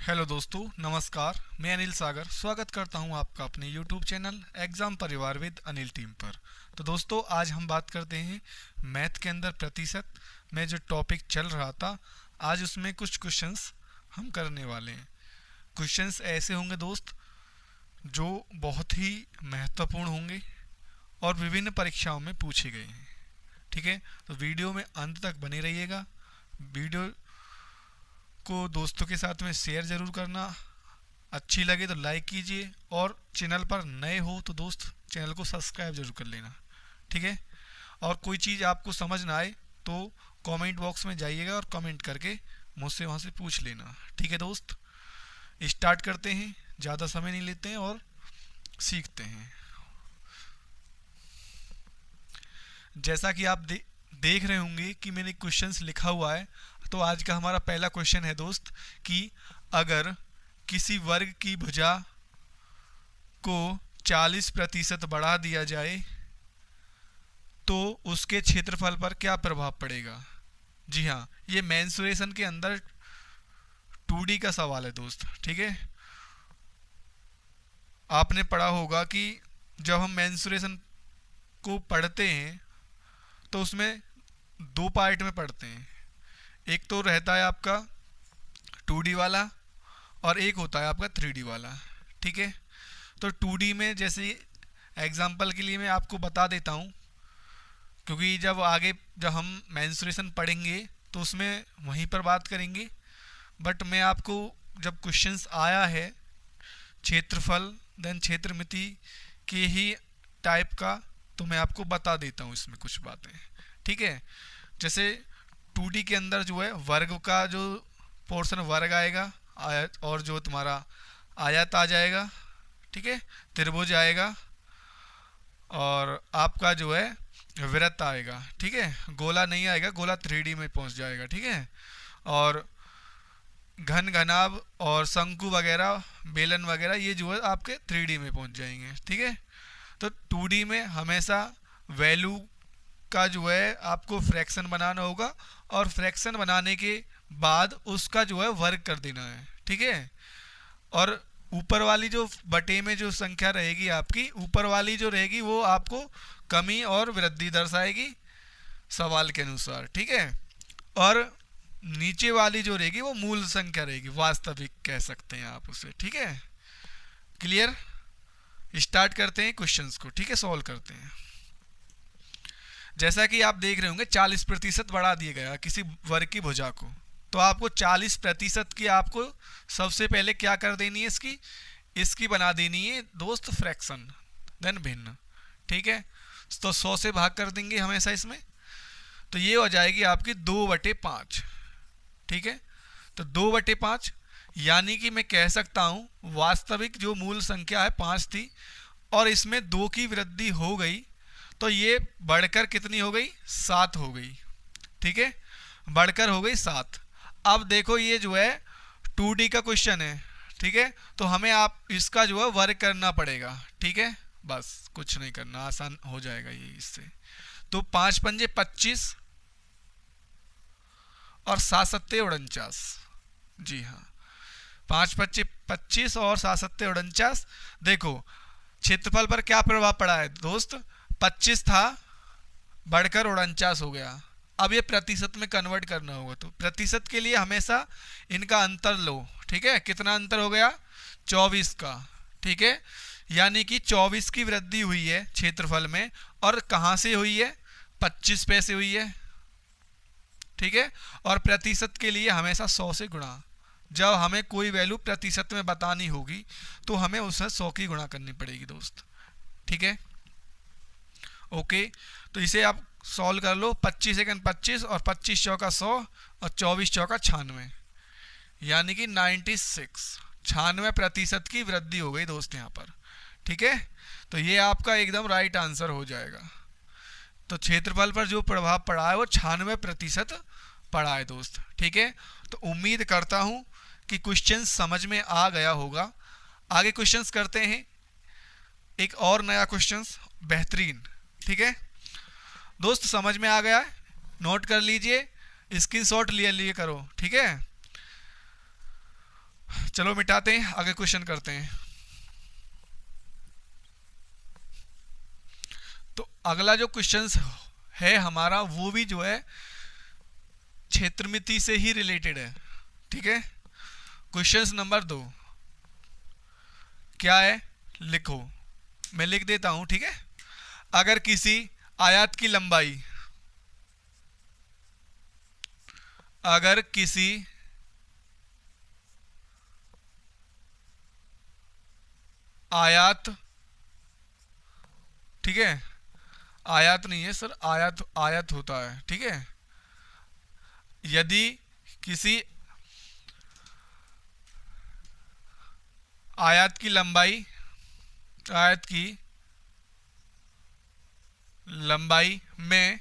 Hello दोस्तों, नमस्कार। मैं अनिल सागर स्वागत करता हूं आपका अपने यूट्यूब चैनल एग्ज़ाम परिवार विद अनिल टीम पर। तो दोस्तों, आज हम बात करते हैं मैथ के अंदर प्रतिशत में जो टॉपिक चल रहा था। आज उसमें कुछ क्वेश्चंस हम करने वाले हैं। क्वेश्चंस ऐसे होंगे दोस्त जो बहुत ही महत्वपूर्ण होंगे और विभिन्न परीक्षाओं में पूछे गए हैं। ठीक है, तो वीडियो में अंत तक बने रहिएगा। वीडियो को दोस्तों के साथ में शेयर ज़रूर करना, अच्छी लगे तो लाइक कीजिए और चैनल पर नए हो तो दोस्त चैनल को सब्सक्राइब जरूर कर लेना। ठीक है, और कोई चीज़ आपको समझ ना आए तो कमेंट बॉक्स में जाइएगा और कमेंट करके मुझसे वहाँ से पूछ लेना। ठीक है दोस्त, स्टार्ट करते हैं, ज़्यादा समय नहीं लेते हैं और सीखते हैं। जैसा कि आप देख रहे होंगे कि मैंने क्वेश्चंस लिखा हुआ है। तो आज का हमारा पहला क्वेश्चन है दोस्त कि अगर किसी वर्ग की भुजा को 40% बढ़ा दिया जाए तो उसके क्षेत्रफल पर क्या प्रभाव पड़ेगा। जी हाँ, ये मेंसुरेशन के अंदर 2D का सवाल है दोस्त। ठीक है, आपने पढ़ा होगा कि जब हम मेंसुरेशन को पढ़ते हैं तो उसमें दो पार्ट में पढ़ते हैं। एक तो रहता है आपका 2D वाला और एक होता है आपका 3D वाला। ठीक है, तो 2D में जैसे एग्जांपल के लिए मैं आपको बता देता हूँ, क्योंकि जब हम मेंसुरेशन पढ़ेंगे तो उसमें वहीं पर बात करेंगे। बट मैं आपको जब क्वेश्चंस आया है क्षेत्रफल देन क्षेत्रमिति के ही टाइप का, तो मैं आपको बता देता हूँ इसमें कुछ बातें। ठीक है, जैसे 2D के अंदर जो है वर्ग का जो पोर्शन वर्ग आएगा, आयत, और जो तुम्हारा आयत आ जाएगा। ठीक है, त्रिभुज आएगा और आपका जो है वृत्त आएगा। ठीक है, गोला नहीं आएगा, गोला 3D में पहुंच जाएगा। ठीक है, और घन घनाभ और शंकु वगैरह बेलन वगैरह ये जो है आपके 3D में पहुंच जाएंगे। ठीक है, तो 2D में हमेशा वैल्यू का जो है आपको फ्रैक्शन बनाना होगा और फ्रैक्शन बनाने के बाद उसका जो है वर्ग कर देना है। ठीक है, और ऊपर वाली जो बटे में जो संख्या रहेगी आपकी, ऊपर वाली जो रहेगी वो आपको कमी और वृद्धि दर्शाएगी सवाल के अनुसार। ठीक है, और नीचे वाली जो रहेगी वो मूल संख्या रहेगी, वास्तविक कह सकते हैं आप उसे। ठीक है, क्लियर। स्टार्ट करते हैं क्वेश्चंस को। ठीक है, सॉल्व करते हैं। जैसा कि आप देख रहे होंगे 40% बढ़ा दिया गया किसी वर्ग की भुजा को, तो आपको 40% की आपको सबसे पहले क्या कर देनी है, इसकी बना देनी है दोस्त फ्रैक्शन, देन भिन्न। ठीक है, तो 100 से भाग कर देंगे हमेशा इसमें, तो ये हो जाएगी आपकी 2/5। ठीक है, तो 2/5 यानी कि मैं कह सकता हूँ वास्तविक जो मूल संख्या है 5 थी और इसमें 2 की वृद्धि हो गई तो ये बढ़कर कितनी हो गई, 7 हो गई। ठीक है, बढ़कर हो गई 7। अब देखो ये जो है 2D का क्वेश्चन है। ठीक है, तो हमें आप इसका जो है वर्ग करना पड़ेगा। ठीक है, बस कुछ नहीं करना, आसान हो जाएगा ये इससे। तो 5 पंजे 25 और 7 सत्ते 49। जी हाँ, 5 पच्चे 25 और 7 सत्ते 49। देखो क्षेत्रफल पर क्या प्रभाव पड़ा है दोस्त, 25 था बढ़कर 49 हो गया। अब ये प्रतिशत में कन्वर्ट करना होगा, तो प्रतिशत के लिए हमेशा इनका अंतर लो। ठीक है, कितना अंतर हो गया, 24 का। ठीक है, यानी कि 24 की वृद्धि हुई है क्षेत्रफल में, और कहाँ से हुई है, 25 पे से हुई है। ठीक है, और प्रतिशत के लिए हमेशा 100 से गुणा। जब हमें कोई वैल्यू प्रतिशत में बतानी होगी तो हमें उससे 100 की गुणा करनी पड़ेगी दोस्त। ठीक है, ओके, तो इसे आप सॉल्व कर लो। 25 सेकंड 25 और 25 चौका 100 और 24 चौका 96, यानी कि 96% की वृद्धि हो गई दोस्त यहाँ पर। ठीक है, तो ये आपका एकदम राइट आंसर हो जाएगा। तो क्षेत्रफल पर जो प्रभाव पड़ा है वो 96% पड़ा है दोस्त। ठीक है, तो उम्मीद करता हूँ कि क्वेश्चन समझ में आ गया होगा। आगे क्वेश्चंस करते हैं, एक और नया क्वेश्चन बेहतरीन। ठीक है दोस्त, समझ में आ गया है, नोट कर लीजिए, स्क्रीनशॉट लिए करो। ठीक है, चलो मिटाते हैं, आगे क्वेश्चन करते हैं। तो अगला जो क्वेश्चन है हमारा वो भी जो है क्षेत्रमिति से ही रिलेटेड है। ठीक है, क्वेश्चन नंबर 2 क्या है, लिखो, मैं लिख देता हूं। ठीक है, अगर किसी आयत की लंबाई, अगर किसी आयत, ठीक है, आयत नहीं है सर, आयत आयत होता है। ठीक है, यदि किसी आयत की लंबाई, आयत की लंबाई में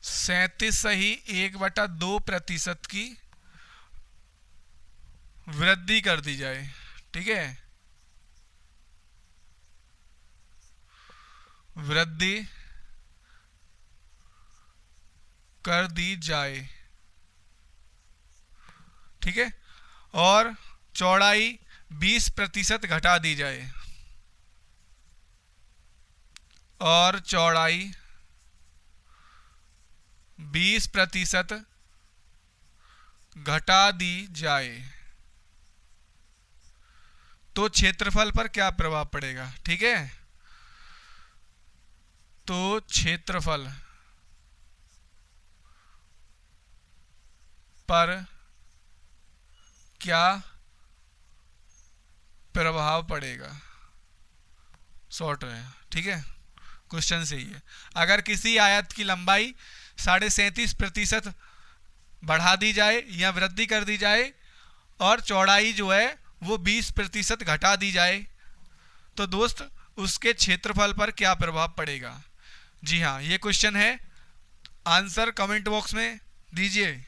37.1/2% की वृद्धि कर दी जाए। ठीक है, वृद्धि कर दी जाए। ठीक है, और चौड़ाई 20% घटा दी जाए, और चौड़ाई 20% घटा दी जाए, तो क्षेत्रफल पर क्या प्रभाव पड़ेगा। ठीक है, तो क्षेत्रफल पर क्या प्रभाव पड़ेगा, शॉर्ट है। ठीक है, क्वेश्चन सही है। अगर किसी आयत की लंबाई 37.5% बढ़ा दी जाए या वृद्धि कर दी जाए और चौड़ाई जो है वो 20% घटा दी जाए, तो दोस्त उसके क्षेत्रफल पर क्या प्रभाव पड़ेगा। जी हाँ, ये क्वेश्चन है, आंसर कमेंट बॉक्स में दीजिए।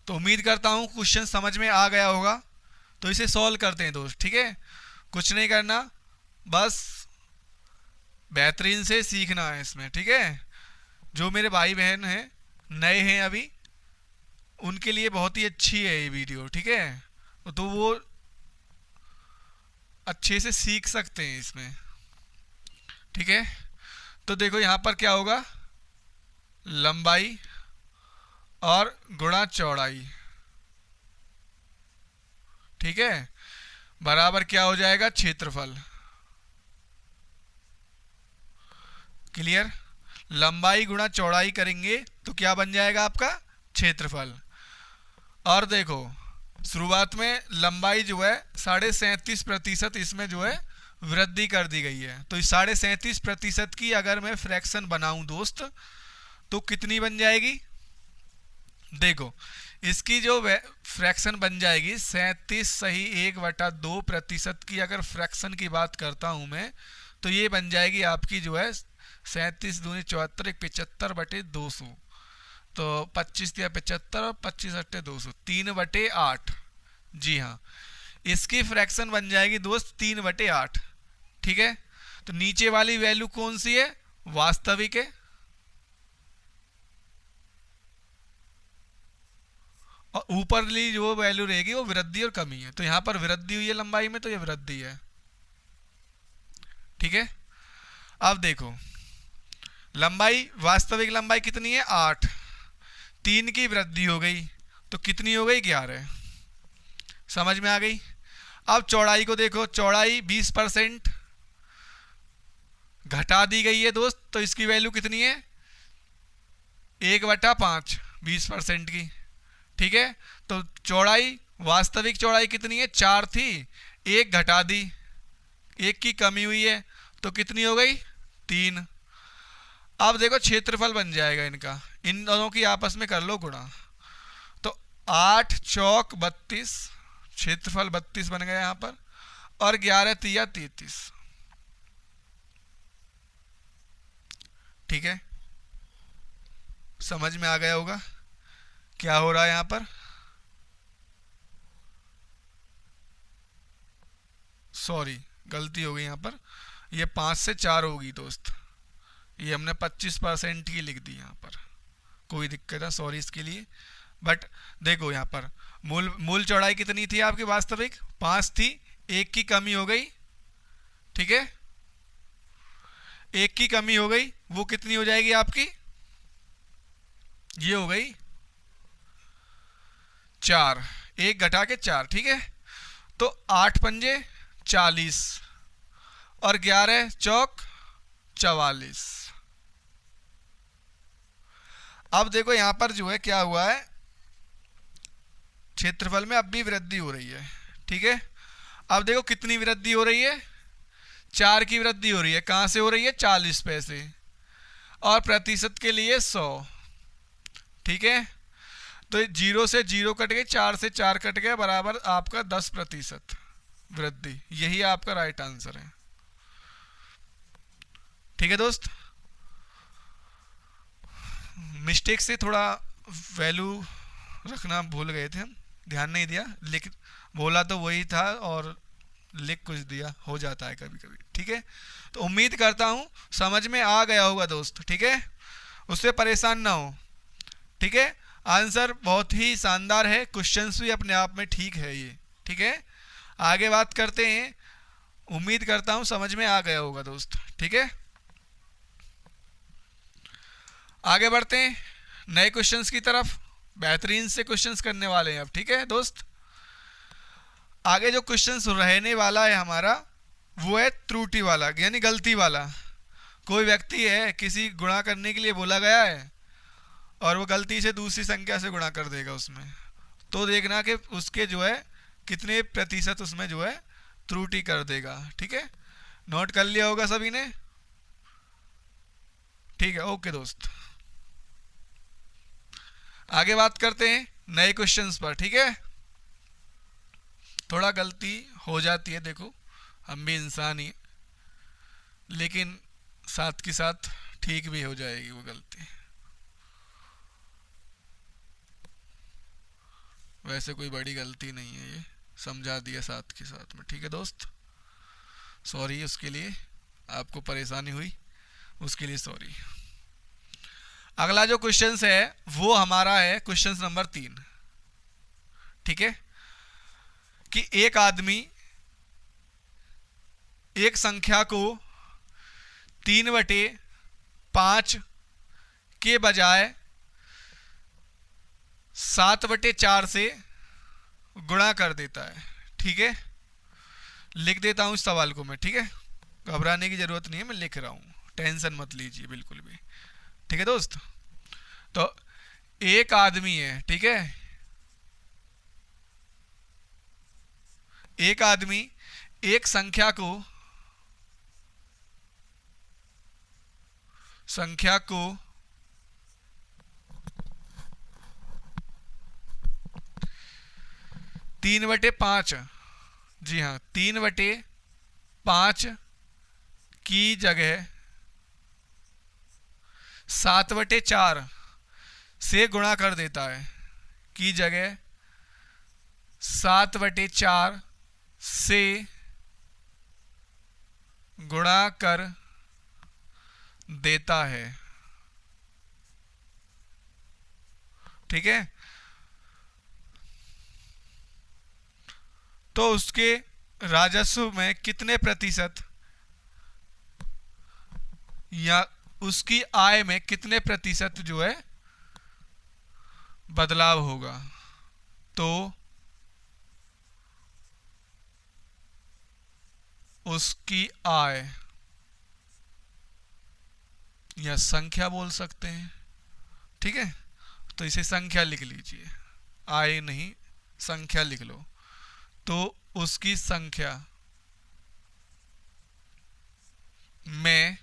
तो उम्मीद करता हूँ क्वेश्चन समझ में आ गया होगा। तो इसे सॉल्व करते हैं दोस्त। ठीक है, कुछ नहीं करना, बस बेहतरीन से सीखना है इसमें। ठीक है, जो मेरे भाई बहन हैं, नए हैं अभी, उनके लिए बहुत ही अच्छी है ये वीडियो। ठीक है, तो वो अच्छे से सीख सकते हैं इसमें। ठीक है, तो देखो यहाँ पर क्या होगा, लंबाई और गुणा चौड़ाई। ठीक है, बराबर क्या हो जाएगा, क्षेत्रफल। क्लियर, लंबाई गुणा चौड़ाई करेंगे तो क्या बन जाएगा आपका, क्षेत्रफल। और देखो शुरुआत में लंबाई जो है 37.5% इसमें जो है वृद्धि कर दी गई है। तो इस 37.5% की अगर मैं फ्रैक्शन बनाऊं दोस्त, तो कितनी बन जाएगी, देखो इसकी जो फ्रैक्शन बन जाएगी 37.1/2% की अगर फ्रैक्शन की बात करता हूं मैं, तो ये बन जाएगी आपकी जो है 37 दूनी 74, 75/200, तो 25 या 75 और 25 अट्ठे 200, 3/8। जी हाँ, इसकी फ्रैक्शन बन जाएगी दोस्त 3/8। ठीक है, तो नीचे वाली वैल्यू कौन सी है, वास्तविक है, और ऊपरली जो वैल्यू रहेगी वो वृद्धि और कमी है। तो यहां पर वृद्धि हुई है लंबाई में, तो ये वृद्धि है। ठीक है, अब देखो लंबाई, वास्तविक लंबाई कितनी है, 8, 3 की वृद्धि हो गई तो कितनी हो गई, 11। समझ में आ गई। अब चौड़ाई को देखो, चौड़ाई 20% घटा दी गई है दोस्त, तो इसकी वैल्यू कितनी है, 1/5, 20% की। ठीक है, तो चौड़ाई, वास्तविक चौड़ाई कितनी है, 4 थी, 1 घटा दी, 1 की कमी हुई है, तो कितनी हो गई, 3। अब देखो क्षेत्रफल बन जाएगा इनका, इन दोनों की आपस में कर लो गुणा, तो 8 चौक 32, क्षेत्रफल 32 बन गया यहाँ पर, और 11 तिया 33। ठीक है, समझ में आ गया होगा क्या हो रहा है यहाँ पर। सॉरी, गलती हो गई यहाँ पर, ये 5 से 4 होगी दोस्त। ये हमने 25% ही लिख दी यहाँ पर, कोई दिक्कत है, सॉरी इसके लिए। बट देखो यहाँ पर मूल चौड़ाई कितनी थी आपकी वास्तविक, 5 थी, 1 की कमी हो गई, ठीक है, 1 की कमी हो गई, वो कितनी हो जाएगी आपकी, ये हो गई 4, 1 घटा के 4, ठीक है। तो 8 पंजे 40 और 11 चौक 44। अब देखो यहां पर जो है क्या हुआ है, क्षेत्रफल में अब भी वृद्धि हो रही है, ठीक है। अब देखो कितनी वृद्धि हो रही है, 4 की वृद्धि हो रही है, कहां से हो रही है, 40 पैसे, और प्रतिशत के लिए 100, ठीक है। तो 0 से 0 कट गए, 4 से 4 कट गया, बराबर आपका 10% वृद्धि, यही आपका राइट आंसर है, ठीक है दोस्त। मिस्टेक से थोड़ा वैल्यू रखना भूल गए थे हम, ध्यान नहीं दिया, लिख बोला तो वही था और लिख कुछ दिया, हो जाता है कभी कभी, ठीक है। तो उम्मीद करता हूँ समझ में आ गया होगा दोस्त, ठीक है, उससे परेशान ना हो, ठीक है। आंसर बहुत ही शानदार है, क्वेश्चंस भी अपने आप में ठीक है ये, ठीक है। आगे बात करते हैं, उम्मीद करता हूँ समझ में आ गया होगा दोस्त, ठीक है। आगे बढ़ते हैं नए क्वेश्चंस की तरफ, बेहतरीन से क्वेश्चंस करने वाले हैं अब, ठीक है दोस्त। आगे जो क्वेश्चंस रहने वाला है हमारा वो है त्रुटि वाला, यानी गलती वाला। कोई व्यक्ति है, किसी गुणा करने के लिए बोला गया है और वो गलती से दूसरी संख्या से गुणा कर देगा उसमें, तो देखना कि उसके जो है कितने प्रतिशत उसमें जो है त्रुटि कर देगा, ठीक है। नोट कर लिया होगा सभी ने, ठीक है, ओके दोस्त। आगे बात करते हैं नए क्वेश्चंस पर, ठीक है। थोड़ा गलती हो जाती है, देखो हम भी इंसान ही, लेकिन साथ के साथ ठीक भी हो जाएगी वो गलती, वैसे कोई बड़ी गलती नहीं है, ये समझा दिया साथ के साथ में, ठीक है दोस्त। सॉरी उसके लिए, आपको परेशानी हुई उसके लिए सॉरी। अगला जो क्वेश्चन है वो हमारा है क्वेश्चन नंबर 3, ठीक है, कि एक आदमी एक संख्या को 3/5 के बजाय 7/4 से गुणा कर देता है, ठीक है। लिख देता हूं इस सवाल को मैं, ठीक है, घबराने की जरूरत नहीं है, मैं लिख रहा हूं, टेंशन मत लीजिए बिल्कुल भी, ठीक है दोस्त। तो एक आदमी है, ठीक है, एक आदमी एक संख्या को 3/5, जी हाँ 3/5 की जगह 7/4 से गुणा कर देता है, की जगह 7/4 से गुणा कर देता है, ठीक है। तो उसके राजस्व में कितने प्रतिशत या उसकी आय में कितने प्रतिशत जो है बदलाव होगा। तो उसकी आय या संख्या बोल सकते हैं, ठीक है, तो इसे संख्या लिख लीजिए, आय नहीं संख्या लिख लो। तो उसकी संख्या में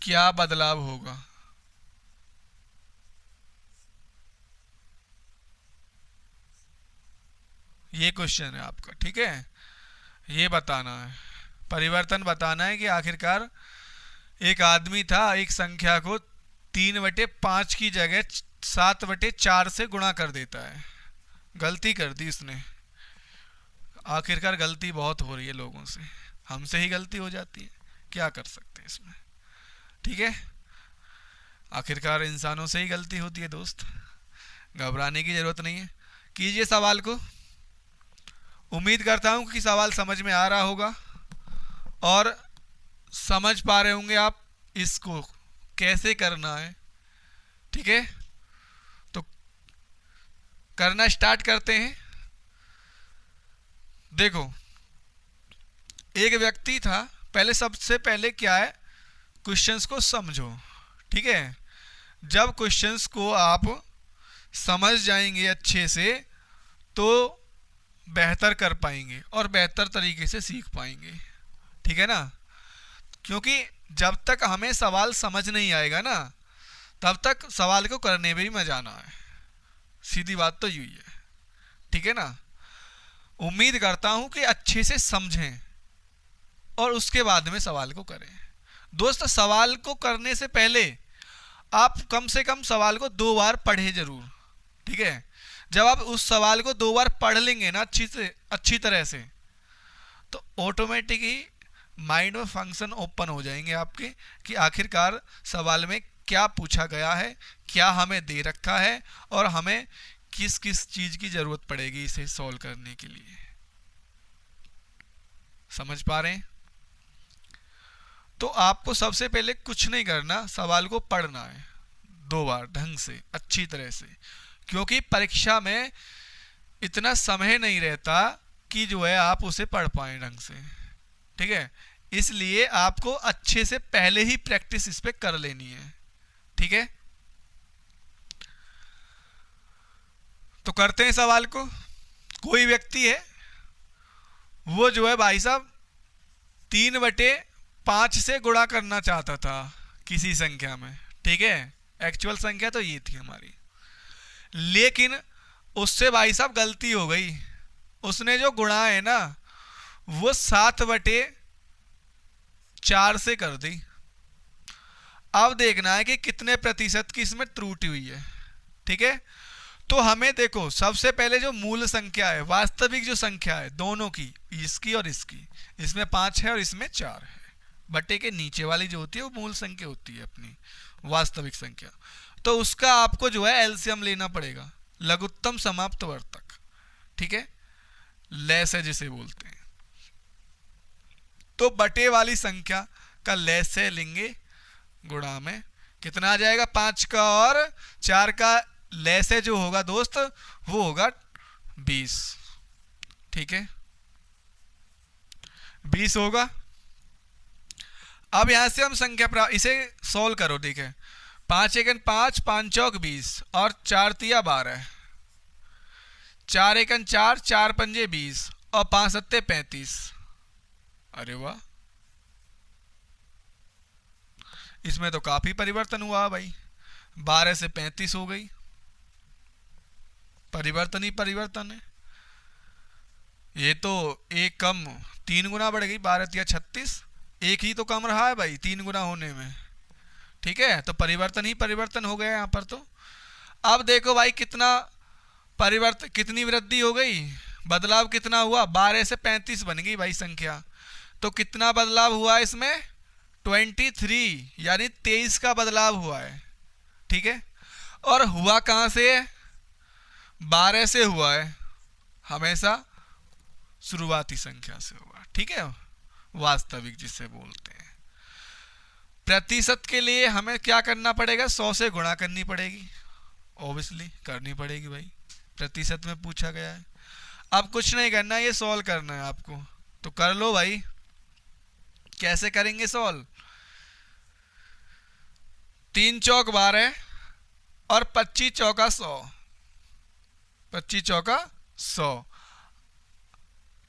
क्या बदलाव होगा, ये क्वेश्चन है आपका, ठीक है। ये बताना है, परिवर्तन बताना है कि आखिरकार एक आदमी था, एक संख्या को 3/5 की जगह 7/4 से गुणा कर देता है, गलती कर दी उसने, आखिरकार गलती बहुत हो रही है लोगों से, हमसे ही गलती हो जाती है, क्या कर सकते हैं इसमें। ठीक है, आखिरकार इंसानों से ही गलती होती है दोस्त, घबराने की ज़रूरत नहीं है। कीजिए सवाल को। उम्मीद करता हूँ कि सवाल समझ में आ रहा होगा और समझ पा रहे होंगे आप इसको कैसे करना है। ठीक है, तो करना स्टार्ट करते हैं। देखो, एक व्यक्ति था, पहले सबसे पहले क्या है, क्वेश्चंस को समझो। ठीक है, जब क्वेश्चंस को आप समझ जाएंगे अच्छे से तो बेहतर कर पाएंगे और बेहतर तरीके से सीख पाएंगे। ठीक है ना, क्योंकि जब तक हमें सवाल समझ नहीं आएगा ना, तब तक सवाल को करने में भी मजा ना आए। सीधी बात तो यही है। ठीक है ना, उम्मीद करता हूं कि अच्छे से समझें और उसके बाद में सवाल को करें। दोस्त, सवाल को करने से पहले आप कम से कम सवाल को 2 बार पढ़े जरूर। ठीक है, जब आप उस सवाल को 2 बार पढ़ लेंगे ना अच्छी तरह से, तो ऑटोमेटिक ही माइंड में फंक्शन ओपन हो जाएंगे आपके कि आखिरकार सवाल में क्या पूछा गया है, क्या हमें दे रखा है और हमें किस किस चीज़ की ज़रूरत पड़ेगी इसे सॉल्व करने के लिए। समझ पा रहे हैं? तो आपको सबसे पहले कुछ नहीं करना, सवाल को पढ़ना है 2 बार ढंग से, अच्छी तरह से, क्योंकि परीक्षा में इतना समय नहीं रहता कि जो है आप उसे पढ़ पाएं ढंग से। ठीक है, इसलिए आपको अच्छे से पहले ही प्रैक्टिस इस पे कर लेनी है। ठीक है, तो करते हैं सवाल को। कोई व्यक्ति है, वो जो है भाई साहब 3/5 से गुणा करना चाहता था किसी संख्या में। ठीक है, एक्चुअल संख्या तो ये थी हमारी, लेकिन उससे भाई साहब गलती हो गई। उसने जो गुणा है ना वो 7/4 से कर दी। अब देखना है कि कितने प्रतिशत की इसमें त्रुटि हुई है। ठीक है, तो हमें देखो सबसे पहले जो मूल संख्या है, वास्तविक जो संख्या है दोनों की, इसकी और इसकी, इसमें 5 है और इसमें 4 है, बटे के नीचे वाली जो होती है वो मूल संख्या होती है अपनी वास्तविक संख्या। तो उसका आपको जो है एलसीएम लेना पड़ेगा, लघुत्तम समाप्त वर्तक। ठीक है, लैसे जिसे बोलते हैं। तो बटे वाली संख्या का लैसे लेंगे, गुणा में कितना आ जाएगा, 5 का और 4 का लैसे जो होगा दोस्त वो होगा 20। ठीक है, 20 होगा। अब यहां से हम संख्या इसे सोल्व करो। ठीक है, 5 एकन 5, 5 चौक 20 और 4 तिया 12, 4 एकन 4, 4 पंजे 20 और 5 सत्ते 35। अरे वाह, इसमें तो काफी परिवर्तन हुआ भाई, 12 से 35 हो गई। परिवर्तन ही परिवर्तन है। ये तो एक कम 3 गुना बढ़ गई, 12 तिया 36, एक ही तो कम रहा है भाई 3 गुना होने में। ठीक है, तो परिवर्तन ही परिवर्तन हो गया यहाँ पर। तो अब देखो भाई कितना परिवर्तन, कितनी वृद्धि हो गई, बदलाव कितना हुआ, 12 से 35 बन गई भाई संख्या। तो कितना बदलाव हुआ इसमें, 23 यानी 23 का बदलाव हुआ है। ठीक है, और हुआ कहाँ से है, 12 से हुआ है, हमेशा शुरुआती संख्या से हुआ। ठीक है, वास्तविक जिसे बोलते हैं। प्रतिशत के लिए हमें क्या करना पड़ेगा, 100 से गुणा करनी पड़ेगी, ऑब्वियसली करनी पड़ेगी भाई, प्रतिशत में पूछा गया है। अब कुछ नहीं करना, ये सॉल्व करना है आपको, तो कर लो भाई। कैसे करेंगे सॉल्व, 3 चौक 12 और 25 चौका 100, 25 चौका 100।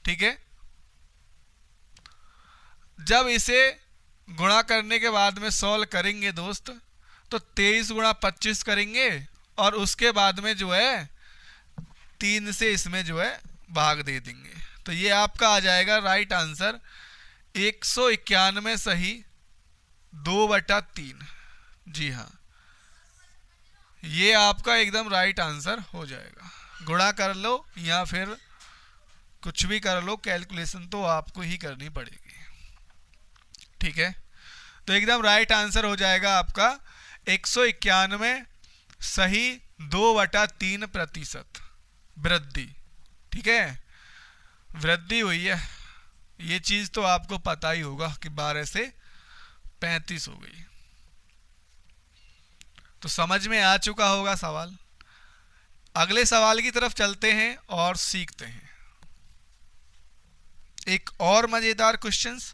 ठीक है, जब इसे गुणा करने के बाद में सॉल्व करेंगे दोस्त, तो 23 गुणा 25 करेंगे और उसके बाद में जो है 3 से इसमें जो है भाग दे देंगे। तो ये आपका आ जाएगा राइट आंसर 191 सही 2/3। जी हाँ, ये आपका एकदम राइट आंसर हो जाएगा। गुणा कर लो या फिर कुछ भी कर लो, कैलकुलेशन तो आपको ही करनी पड़ेगी। ठीक है, तो एकदम राइट आंसर हो जाएगा आपका 191 सही 2/3% वृद्धि। ठीक है, वृद्धि हुई है, ये चीज तो आपको पता ही होगा कि 12 से 35 हो गई। तो समझ में आ चुका होगा सवाल। अगले सवाल की तरफ चलते हैं और सीखते हैं एक और मजेदार क्वेश्चंस,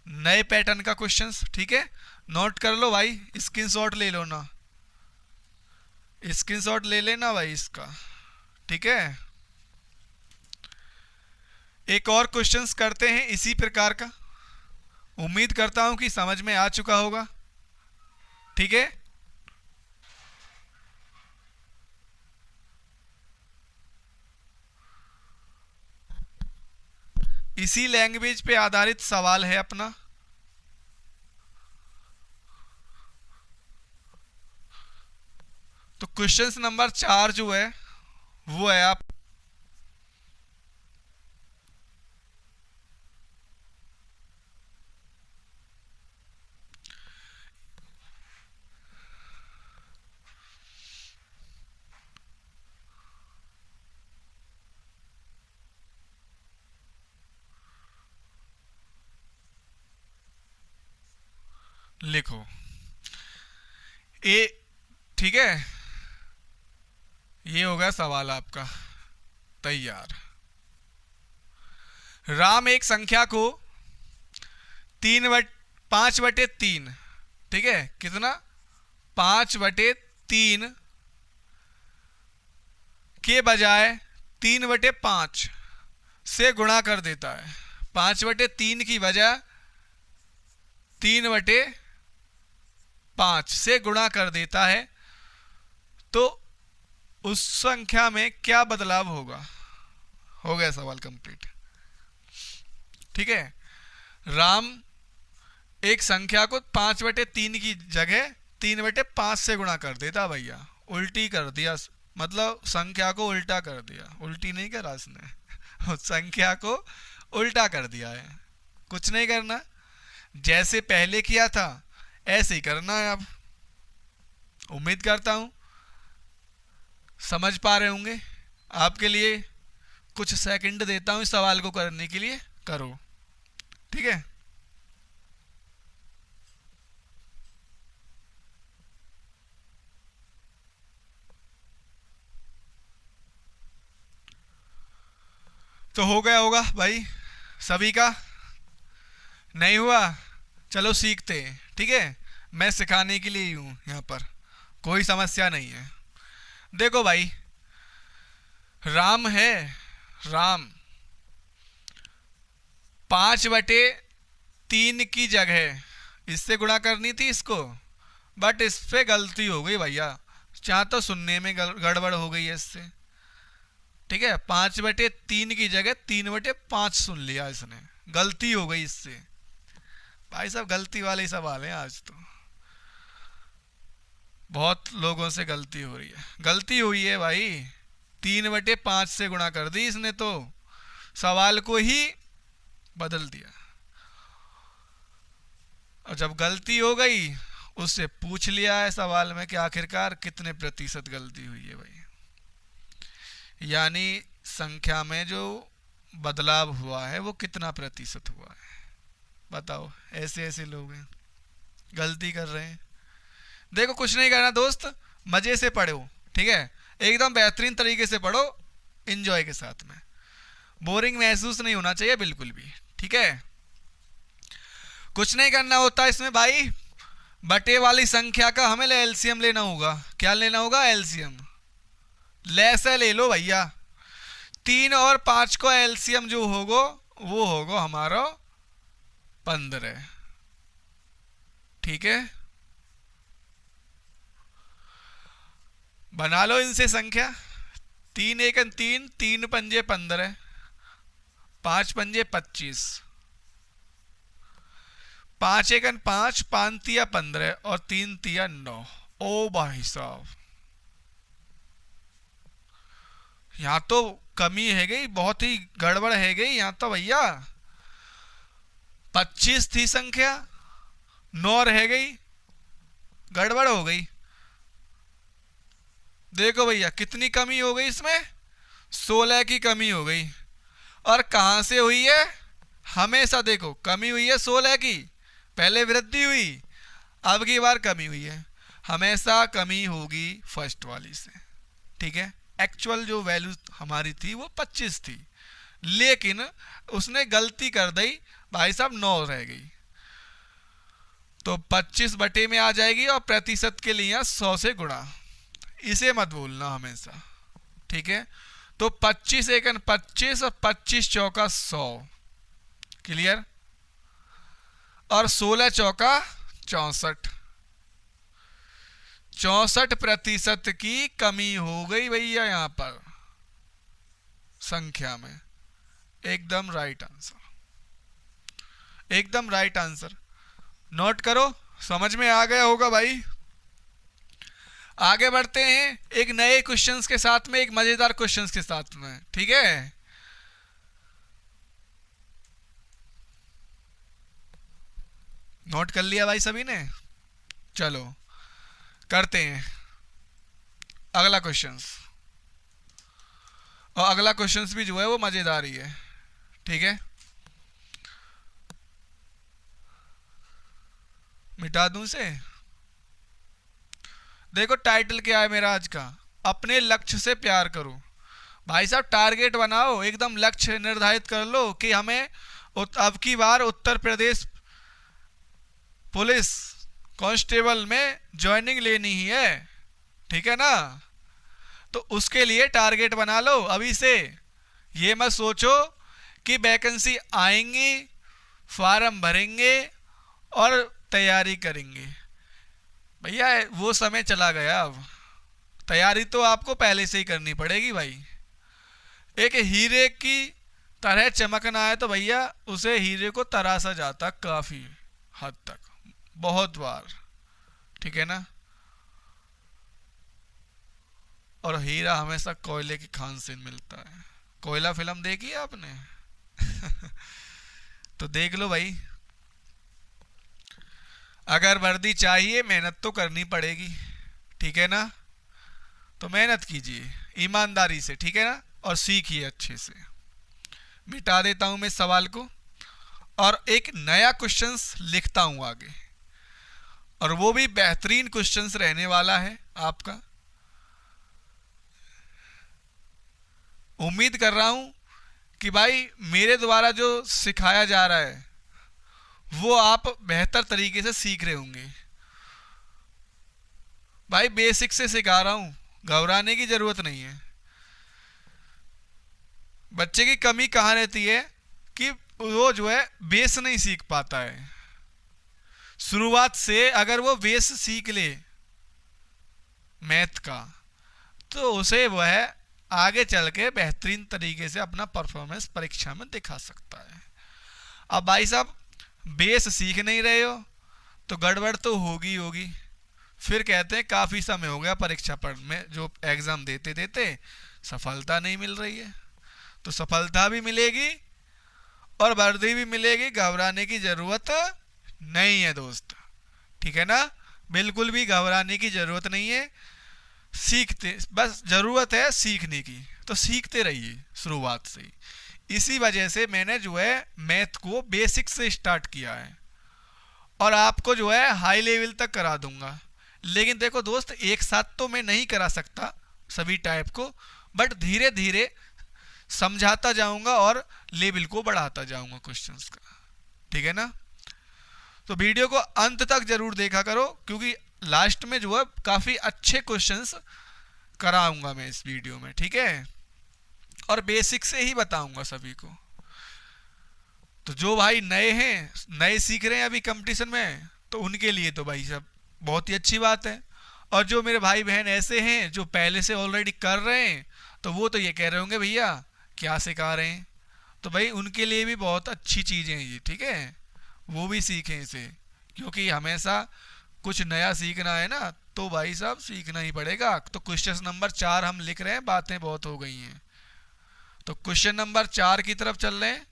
नए पैटर्न का क्वेश्चंस। ठीक है, नोट कर लो भाई, स्क्रीनशॉट ले लो ना, स्क्रीनशॉट ले लेना भाई इसका। ठीक है, एक और क्वेश्चंस करते हैं इसी प्रकार का। उम्मीद करता हूं कि समझ में आ चुका होगा। ठीक है, इसी लैंग्वेज पे आधारित सवाल है अपना। तो क्वेश्चन नंबर 4 जो है वो है आप लिखो ए। ठीक है, ये होगा सवाल आपका तैयार। राम एक संख्या को 5/3, ठीक है, कितना 5/3 के बजाय 3/5 से गुणा कर देता है। 5/3 की बजाय 3/5 से गुणा कर देता है, तो उस संख्या में क्या बदलाव होगा। हो गया सवाल कंप्लीट। ठीक है, राम एक संख्या को 5/3 की जगह 3/5 से गुणा कर देता। भैया उल्टी कर दिया, मतलब संख्या को उल्टा कर दिया। उल्टी नहीं करा उसने संख्या को उल्टा कर दिया है। कुछ नहीं करना, जैसे पहले किया था ऐसे ही करना है। अब उम्मीद करता हूं समझ पा रहे होंगे। आपके लिए कुछ सेकंड देता हूं इस सवाल को करने के लिए, करो। ठीक है, तो हो गया होगा भाई सभी का। नहीं हुआ, चलो सीखते हैं। ठीक है, मैं सिखाने के लिए ही हूं यहाँ पर, कोई समस्या नहीं है। देखो भाई, राम है, राम 5/3 की जगह इससे गुणा करनी थी इसको, बट इस पे गलती हो गई भैया। चाहे तो सुनने में गड़बड़ हो गई है इससे। ठीक है, 5/3 की जगह 3/5 सुन लिया इसने, गलती हो गई इससे। भाई साहब गलती वाले ही सवाल है आज तो, बहुत लोगों से गलती हो रही है। गलती हुई है भाई, 3/5 से गुणा कर दी इसने, तो सवाल को ही बदल दिया। और जब गलती हो गई उससे पूछ लिया है सवाल में कि आखिरकार कितने प्रतिशत गलती हुई है भाई, यानी संख्या में जो बदलाव हुआ है वो कितना प्रतिशत हुआ है। बताओ, ऐसे ऐसे लोग हैं गलती कर रहे हैं। देखो कुछ नहीं करना दोस्त, मजे से पढ़ो। ठीक है, एकदम बेहतरीन तरीके से पढ़ो, एंजॉय के साथ में, बोरिंग महसूस नहीं होना चाहिए बिल्कुल भी। ठीक है, कुछ नहीं करना होता इसमें भाई, बटे वाली संख्या का हमें एलसीएम लेना होगा। क्या लेना होगा? एलसीएम। लेसे ले लो भैया, 3 और 5 को एलसीएम जो होगा वो होगा हमारा 15। ठीक है, बना लो इनसे संख्या। 3 1 3, 3 पंजे 15, 5 पंजे 25, 5 1 5, 5 तिया 15 और 3 तिया 9। ओ भाई साहब यहाँ तो कमी है गई, बहुत ही गड़बड़ है गई यहाँ तो भैया। 25 थी संख्या, 9 रह गई, गड़बड़ हो गई। देखो भैया कितनी कमी हो गई इसमें, 16 की कमी हो गई। और कहाँ से हुई है, हमेशा देखो कमी हुई है 16 की, पहले वृद्धि हुई, अब की बार कमी हुई है। हमेशा कमी होगी फर्स्ट वाली से, ठीक है। एक्चुअल जो वैल्यू हमारी थी वो 25 थी, लेकिन उसने गलती कर दी भाई साहब, 9 रह गई। तो 25 बटे में आ जाएगी और प्रतिशत के लिए 100 से गुणा, इसे मत भूलना हमेशा, ठीक है। तो 25 एकन 25 और 25 चौका 100, क्लियर। और 16 चौका 64, 64% की कमी हो गई भैया यहां पर संख्या में। एकदम राइट आंसर, एकदम राइट आंसर। नोट करो, समझ में आ गया होगा भाई। आगे बढ़ते हैं एक नए क्वेश्चंस के साथ में, एक मजेदार क्वेश्चंस के साथ में, ठीक है। नोट कर लिया भाई सभी ने, चलो करते हैं अगला क्वेश्चंस। और अगला क्वेश्चंस भी जो है वो मजेदार ही है, ठीक है। मिटा दूं से, देखो टाइटल क्या है मेरा आज का, अपने लक्ष्य से प्यार करो। भाई साहब टारगेट बनाओ, एकदम लक्ष्य निर्धारित कर लो कि हमें अब की बार उत्तर प्रदेश पुलिस कांस्टेबल में ज्वाइनिंग लेनी ही है, ठीक है ना। तो उसके लिए टारगेट बना लो अभी से। ये मत सोचो कि वैकेंसी आएंगी, फॉर्म भरेंगे और तैयारी करेंगे। भैया वो समय चला गया, अब तैयारी तो आपको पहले से ही करनी पड़ेगी भाई। एक हीरे की तरह चमकना है तो भैया उसे हीरे को तराशा जाता काफी हद तक, बहुत बार, ठीक है ना। और हीरा हमेशा कोयले की खान से मिलता है। कोयला फिल्म देखी है आपने? तो देख लो भाई, अगर वर्दी चाहिए मेहनत तो करनी पड़ेगी, ठीक है ना। तो मेहनत कीजिए ईमानदारी से, ठीक है ना, और सीखिए अच्छे से। मिटा देता हूं मैं इस सवाल को और एक नया क्वेश्चंस लिखता हूं आगे, और वो भी बेहतरीन क्वेश्चंस रहने वाला है आपका। उम्मीद कर रहा हूं कि भाई मेरे द्वारा जो सिखाया जा रहा है वो आप बेहतर तरीके से सीख रहे होंगे। भाई बेसिक से सिखा रहा हूं, घबराने की जरूरत नहीं है। बच्चे की कमी कहाँ रहती है कि वो जो है बेस नहीं सीख पाता है। शुरुआत से अगर वो बेस सीख ले मैथ का, तो उसे वह आगे चल के बेहतरीन तरीके से अपना परफॉर्मेंस परीक्षा में दिखा सकता है। अब भाई साहब बेस सीख नहीं रहे हो तो गड़बड़ तो होगी होगी। फिर कहते हैं काफ़ी समय हो गया परीक्षा पढ़ में, जो एग्ज़ाम देते देते सफलता नहीं मिल रही है। तो सफलता भी मिलेगी और वर्दी भी मिलेगी, घबराने की ज़रूरत नहीं है दोस्त, ठीक है ना। बिल्कुल भी घबराने की ज़रूरत नहीं है। सीखते बस ज़रूरत है सीखने की, तो सीखते रहिए शुरुआत से ही। इसी वजह से मैंने जो है मैथ को बेसिक से स्टार्ट किया है और आपको जो है हाई लेवल तक करा दूंगा। लेकिन देखो दोस्त, एक साथ तो मैं नहीं करा सकता सभी टाइप को, बट धीरे धीरे समझाता जाऊंगा और लेवल को बढ़ाता जाऊंगा क्वेश्चंस का, ठीक है ना। तो वीडियो को अंत तक जरूर देखा करो, क्योंकि लास्ट में जो है काफ़ी अच्छे क्वेश्चंस कराऊंगा मैं इस वीडियो में, ठीक है। और बेसिक से ही बताऊंगा सभी को। तो जो भाई नए हैं, नए सीख रहे हैं अभी कंपटीशन में, तो उनके लिए तो भाई सब बहुत ही अच्छी बात है। और जो मेरे भाई बहन ऐसे हैं जो पहले से ऑलरेडी कर रहे हैं, तो वो तो ये कह रहे होंगे भैया क्या सिखा रहे हैं। तो भाई उनके लिए भी बहुत अच्छी चीज़ें हैं ये, ठीक है। वो भी सीखें इसे, क्योंकि हमेशा कुछ नया सीखना है ना, तो भाई साहब सीखना ही पड़ेगा। तो क्वेश्चन नंबर 4 हम लिख रहे हैं, बातें बहुत हो गई हैं। तो क्वेश्चन नंबर 4 की तरफ चल रहे हैं।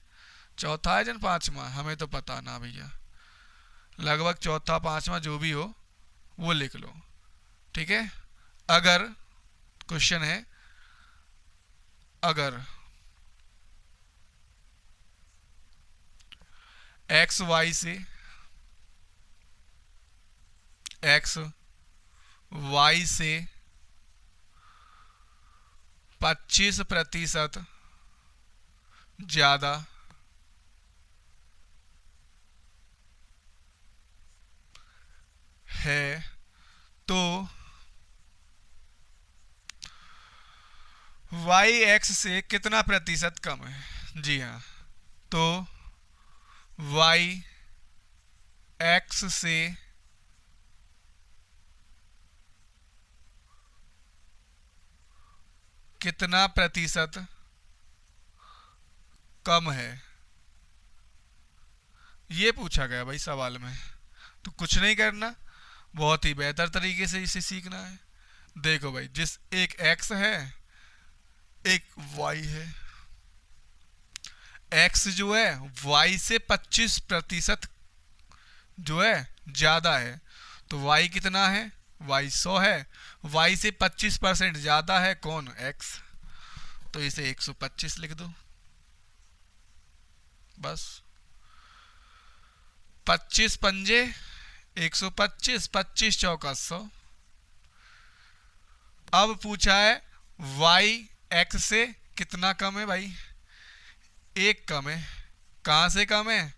चौथा है जन पांचवा, हमें तो पता ना भैया, लगभग चौथा पांचवा जो भी हो वो लिख लो। ठीक है, अगर क्वेश्चन है, अगर एक्स वाई से, एक्स वाई से 25% ज्यादा है तो वाई एक्स से कितना प्रतिशत कम है। जी हाँ, तो वाई एक्स से कितना प्रतिशत कम है, ये पूछा गया भाई सवाल में। तो कुछ नहीं करना, बहुत ही बेहतर तरीके से इसे सीखना है। देखो भाई, जिस एक x है एक y है, x जो है y से 25% जो है ज्यादा है, तो y कितना है, y 100 है, y से 25% ज्यादा है कौन, x, तो इसे 125 लिख दो बस। 25 पंजे 125, 25 चौका 100। अब पूछा है y x से कितना कम है भाई, एक कम है। कहाँ से कम है,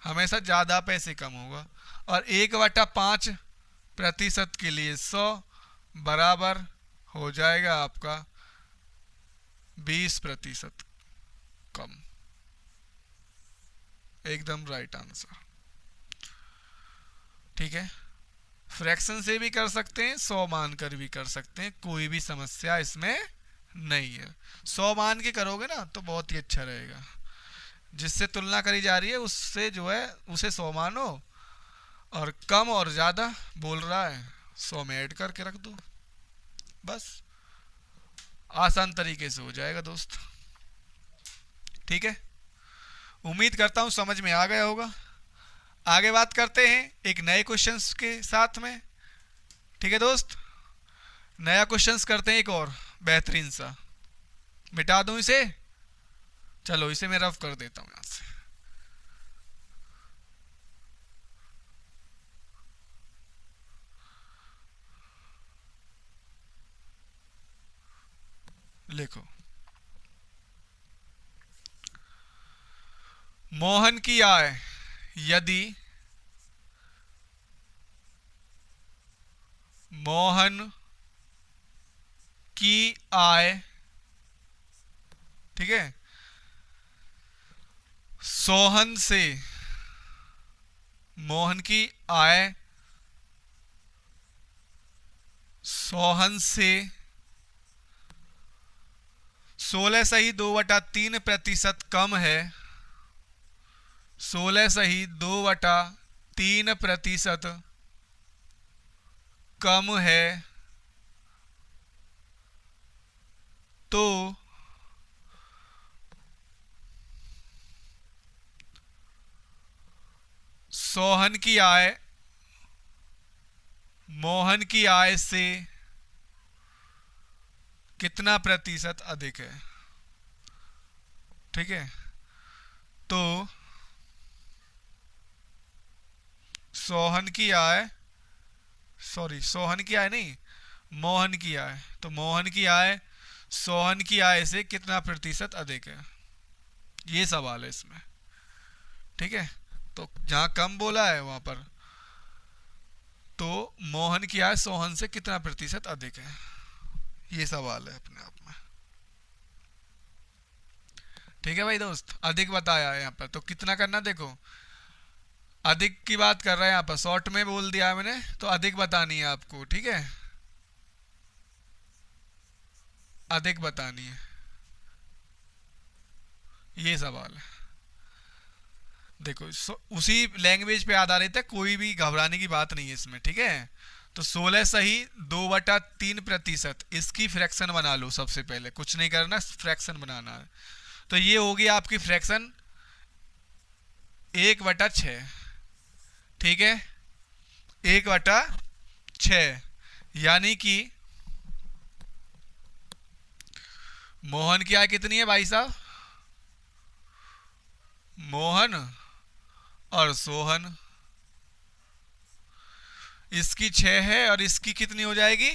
हमेशा ज़्यादा पैसे कम होगा। और 1/5% के लिए 100 बराबर हो जाएगा आपका 20% कम। एकदम राइट आंसर। ठीक है, फ्रैक्शन से भी कर सकते हैं, 100 मान कर भी कर सकते हैं, कोई भी समस्या इसमें नहीं है। 100 मान के करोगे ना तो बहुत ही अच्छा रहेगा। जिससे तुलना करी जा रही है उससे जो है उसे 100 मानो, और कम और ज़्यादा बोल रहा है 100 में ऐड करके रख दो, बस आसान तरीके से हो जाएगा दोस्त। ठीक है, उम्मीद करता हूँ समझ में आ गया होगा। आगे बात करते हैं एक नए क्वेश्चंस के साथ में। ठीक है दोस्त, नया क्वेश्चंस करते हैं एक और बेहतरीन सा। मिटा दूं इसे, चलो इसे मैं रफ कर देता हूं यहां से। लिखो, मोहन की आय यदि मोहन की आय, ठीक है, सोहन से, मोहन की आय सोहन से 16.2/3% कम है, 16.2/3% कम है, तो सोहन की आय मोहन की आय से कितना प्रतिशत अधिक है। ठीक है, तो सोहन की आय, सॉरी सोहन की आय नहीं, मोहन की आय, तो मोहन की आय सोहन की आय से कितना प्रतिशत अधिक है, ये सवाल है इसमें। ठीक है, तो जहां कम बोला है वहां पर तो मोहन की आय सोहन से कितना प्रतिशत अधिक है, ये सवाल है अपने आप में। ठीक है भाई दोस्त, अधिक बताया है यहाँ पर, तो कितना करना, देखो अधिक की बात कर रहे हैं यहाँ पर, शॉर्ट में बोल दिया है मैंने, तो अधिक बतानी है आपको। ठीक है, अधिक बतानी है, ये सवाल है। देखो उसी लैंग्वेज पे आधारित है, कोई भी घबराने की बात नहीं है इसमें। ठीक है, तो 16 सही 2/3%, इसकी फ्रैक्शन बना लो सबसे पहले, कुछ नहीं करना, फ्रैक्शन बनाना है। तो ये होगी आपकी फ्रैक्शन 1/6, ठीक है, 1/6, यानी कि मोहन की आय कितनी है भाई साहब? मोहन और सोहन, इसकी 6 है और इसकी कितनी हो जाएगी?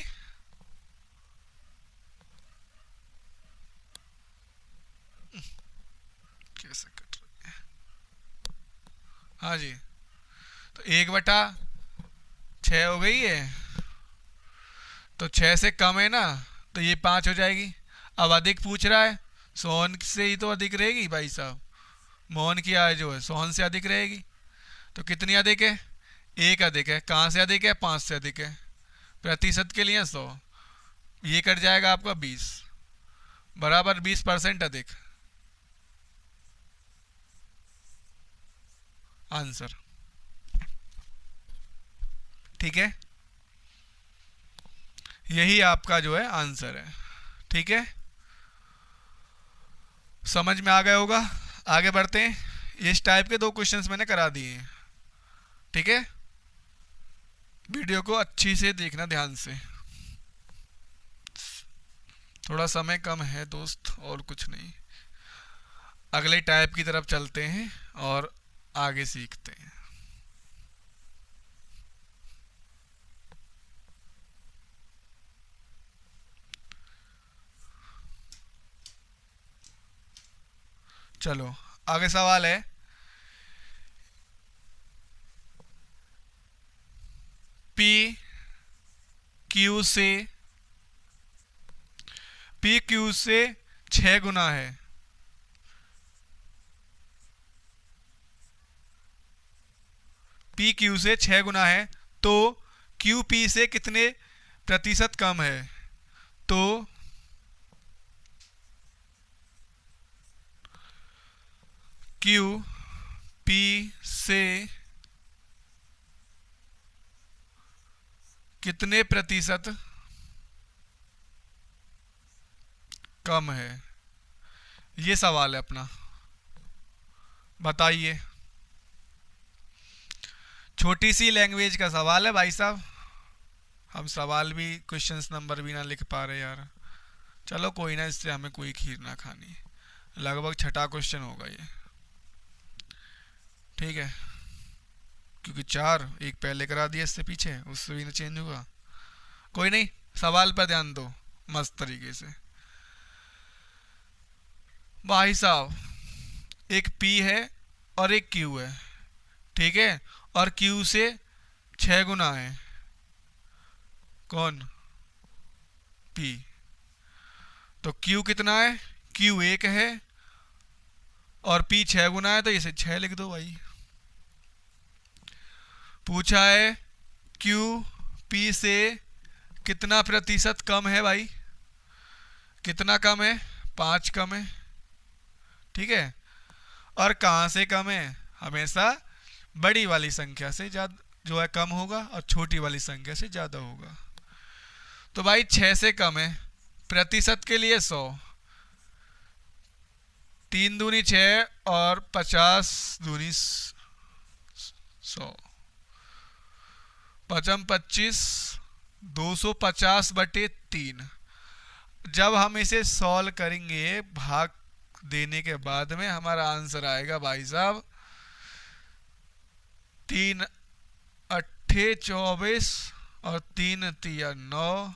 कैसे कट रही है? हाँ जी, तो 1/6 हो गई है, तो 6 से कम है ना, तो ये 5 हो जाएगी। अब अधिक पूछ रहा है, सोहन से ही तो अधिक रहेगी भाई साहब, मोहन की आय जो है सोहन से अधिक रहेगी। तो कितनी अधिक है? 1 अधिक है। कहाँ से अधिक है? 5 से अधिक है। प्रतिशत के लिए 100, ये कट जाएगा आपका 20, बराबर 20% अधिक आंसर, ठीक है, यही आपका जो है आंसर है, ठीक है, समझ में आ गया होगा। आगे बढ़ते हैं, इस टाइप के 2 क्वेश्चंस मैंने करा दिए हैं, ठीक है, वीडियो को अच्छी से देखना ध्यान से, थोड़ा समय कम है दोस्त, और कुछ नहीं। अगले टाइप की तरफ चलते हैं और आगे सीखते हैं। चलो आगे सवाल है, पी क्यू से 6 गुना है, पी क्यू से 6 गुना है, तो क्यू पी से कितने प्रतिशत कम है? तो क्यू पी से कितने प्रतिशत कम है, ये सवाल है अपना, बताइए। छोटी सी लैंग्वेज का सवाल है भाई साहब, हम सवाल भी क्वेश्चंस नंबर भी ना लिख पा रहे यार। चलो कोई ना, इससे हमें कोई खीर ना खानी, लगभग 6ठा क्वेश्चन होगा ये, ठीक है, क्योंकि 4 एक पहले करा दिया इससे पीछे, उससे भी ना चेंज होगा। कोई नहीं, सवाल पर ध्यान दो मस्त तरीके से। भाई साहब एक P है और एक Q है, ठीक है, और Q से 6 गुना है, कौन? P। तो Q कितना है? Q 1 है और P 6 गुना है, तो इसे 6 लिख दो भाई। पूछा है Q P से कितना प्रतिशत कम है भाई, कितना कम है? 5 कम है, ठीक है, और कहाँ से कम है? हमेशा बड़ी वाली संख्या से ज्यादा जो है कम होगा और छोटी वाली संख्या से ज्यादा होगा। तो भाई 6 से कम है, प्रतिशत के लिए 100, 3 दूनी 6 और 50 दूनी 100, 5 25, 250/3। जब हम इसे सॉल्व करेंगे भाग देने के बाद में, हमारा आंसर आएगा भाई साहब 3 अट्ठे 24 और 3 तिया 9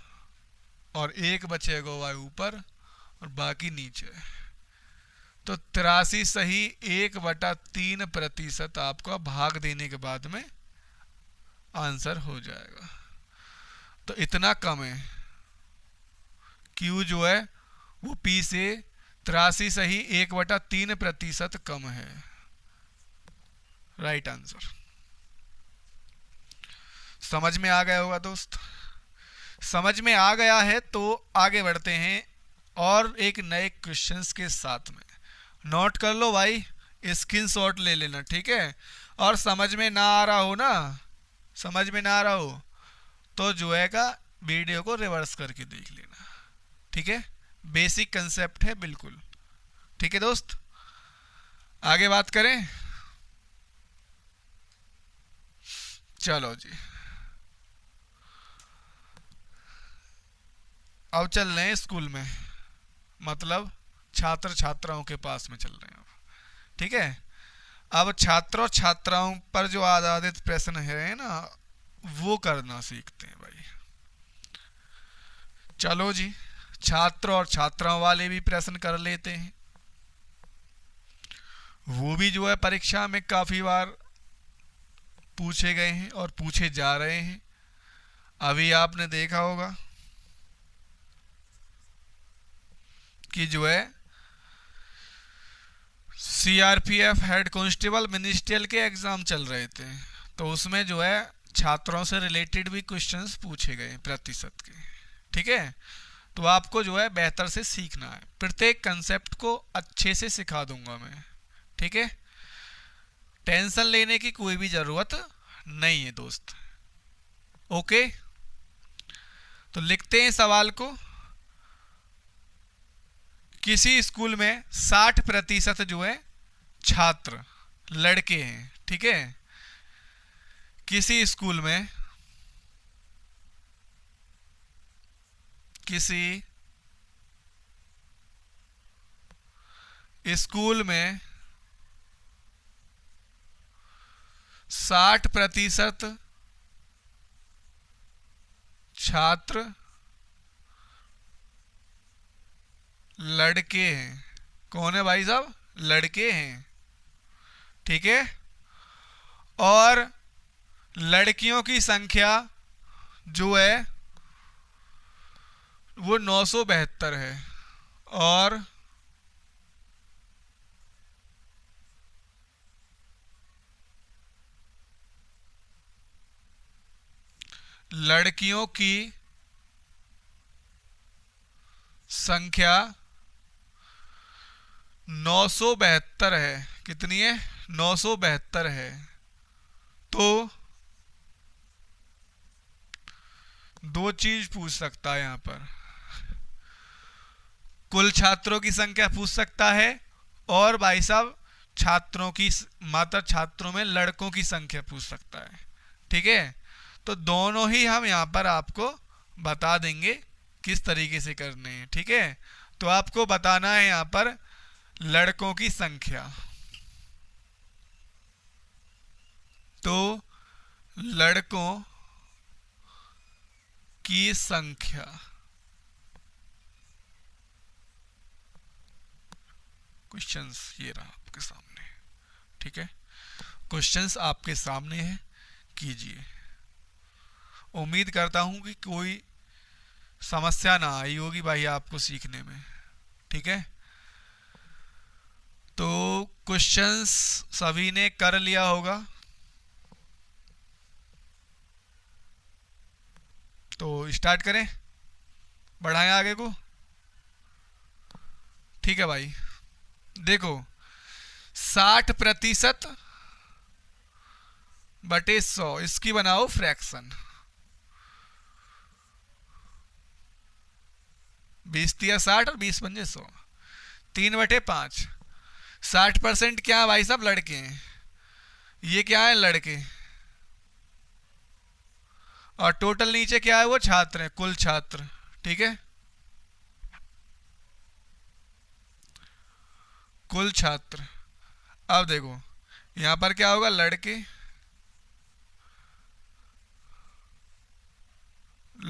और 1 बचेगा भाई ऊपर और बाकी नीचे। तो 83 सही 1/3% आपका भाग देने के बाद में आंसर हो जाएगा। तो इतना कम है, Q जो है वो P से 83 सही 1/3% कम है, राइट आंसर। समझ में आ गया होगा दोस्त, समझ में आ गया है तो आगे बढ़ते हैं और एक नए क्वेश्चंस के साथ में। नोट कर लो भाई, स्क्रीनशॉट ले लेना, ठीक है, और समझ में ना आ रहा हो ना, समझ में ना आ रहा हो तो जो है का वीडियो को रिवर्स करके देख लेना। ठीक है, बेसिक कंसेप्ट है बिल्कुल। ठीक है दोस्त, आगे बात करें। चलो जी, अब चल रहे हैं स्कूल में, मतलब छात्र छात्राओं के पास में चल रहे हैं अब। ठीक है, अब छात्रों छात्राओं पर जो आधारित प्रश्न है ना, वो करना सीखते हैं भाई। चलो जी, छात्र और छात्राओं वाले भी प्रश्न कर लेते हैं। वो भी जो है परीक्षा में काफ़ी बार पूछे गए हैं और पूछे जा रहे हैं। अभी आपने देखा होगा कि जो है सीआरपीएफ हेड कांस्टेबल मिनिस्ट्रियल के एग्ज़ाम चल रहे थे, तो उसमें जो है छात्रों से रिलेटेड भी क्वेश्चंस पूछे गए प्रतिशत के। ठीक है, तो आपको जो है बेहतर से सीखना है, प्रत्येक कंसेप्ट को अच्छे से सिखा दूंगा मैं। ठीक है, टेंशन लेने की कोई भी ज़रूरत नहीं है दोस्त। ओके, तो लिखते हैं सवाल को। किसी स्कूल में 60% जो है छात्र लड़के हैं। ठीक है, किसी स्कूल में किसी स्कूल में 60% छात्र लड़के हैं। कौन है भाई साहब? लड़के हैं। ठीक है, और लड़कियों की संख्या जो है वो 972 है, और लड़कियों की संख्या 972 है। कितनी है? 972 है। तो दो चीज पूछ सकता है यहाँ पर, कुल छात्रों की संख्या पूछ सकता है, और भाई साहब छात्रों की मात्र छात्रों में लड़कों की संख्या पूछ सकता है। ठीक है, तो दोनों ही हम यहाँ पर आपको बता देंगे किस तरीके से करने हैं। ठीक है, तो आपको बताना है यहाँ पर लड़कों की संख्या। तो लड़कों की संख्या, क्वेश्चंस ये रहा आपके सामने। ठीक है, क्वेश्चंस आपके सामने है, कीजिए। उम्मीद करता हूं कि कोई समस्या ना आई होगी भाई आपको सीखने में। ठीक है, तो क्वेश्चंस सभी ने कर लिया होगा, तो स्टार्ट करें, बढ़ाएं आगे को। ठीक है भाई, देखो 60% बटे 100, इसकी बनाओ फ्रैक्शन। 20 दिया 60 और 20 बन जाए 100। 3/5। 60% क्या है भाई साहब? लड़के हैं। ये क्या है? लड़के। और टोटल नीचे क्या है? वो छात्र हैं, कुल छात्र। ठीक है, कुल छात्र। अब देखो यहां पर क्या होगा? लड़के,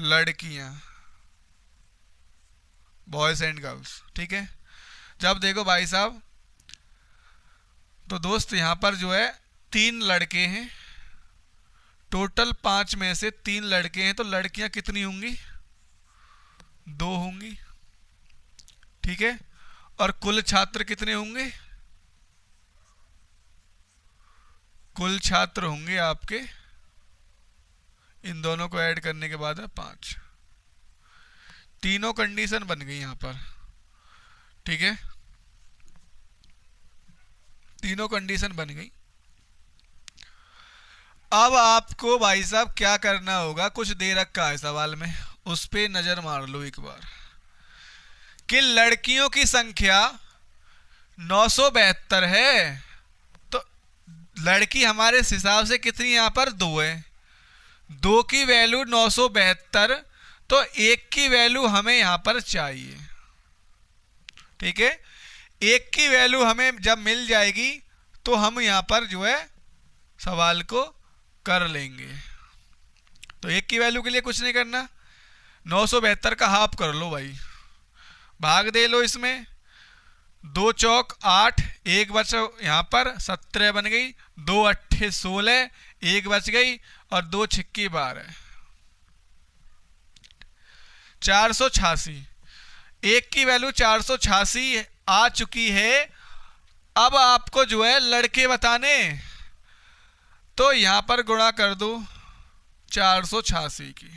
लड़कियां, बॉयज एंड गर्ल्स। ठीक है, जब देखो भाई साहब, तो दोस्त यहां पर जो है 3 लड़के हैं, टोटल 5 में से 3 लड़के हैं, तो लड़कियां कितनी होंगी? 2 होंगी। ठीक है, और कुल छात्र कितने होंगे? कुल छात्र होंगे आपके, इन दोनों को ऐड करने के बाद है 5। तीनों कंडीशन बन गई यहां पर। ठीक है, तीनों कंडीशन बन गई। अब आपको भाई साहब क्या करना होगा, कुछ दे रखा है सवाल में, उस पे नजर मार लो एक बार कि लड़कियों की संख्या 972 है, तो लड़की हमारे हिसाब से कितनी यहां पर 2 है, 2 की वैल्यू 972, तो 1 की वैल्यू हमें यहां पर चाहिए। ठीक है, 1 की वैल्यू हमें जब मिल जाएगी तो हम यहां पर जो है सवाल को कर लेंगे। तो 1 की वैल्यू के लिए कुछ नहीं करना, 972 का हाफ कर लो भाई, भाग दे लो इसमें, 2 चौक 8, 1 बच यहाँ पर 17 बन गई, 2 अट्ठे 16, 1 बच गई और 2 छिक्की 12, 486। 1 की वैल्यू 486 आ चुकी है। अब आपको जो है लड़के बताने, तो यहां पर गुणा कर दो 486 की,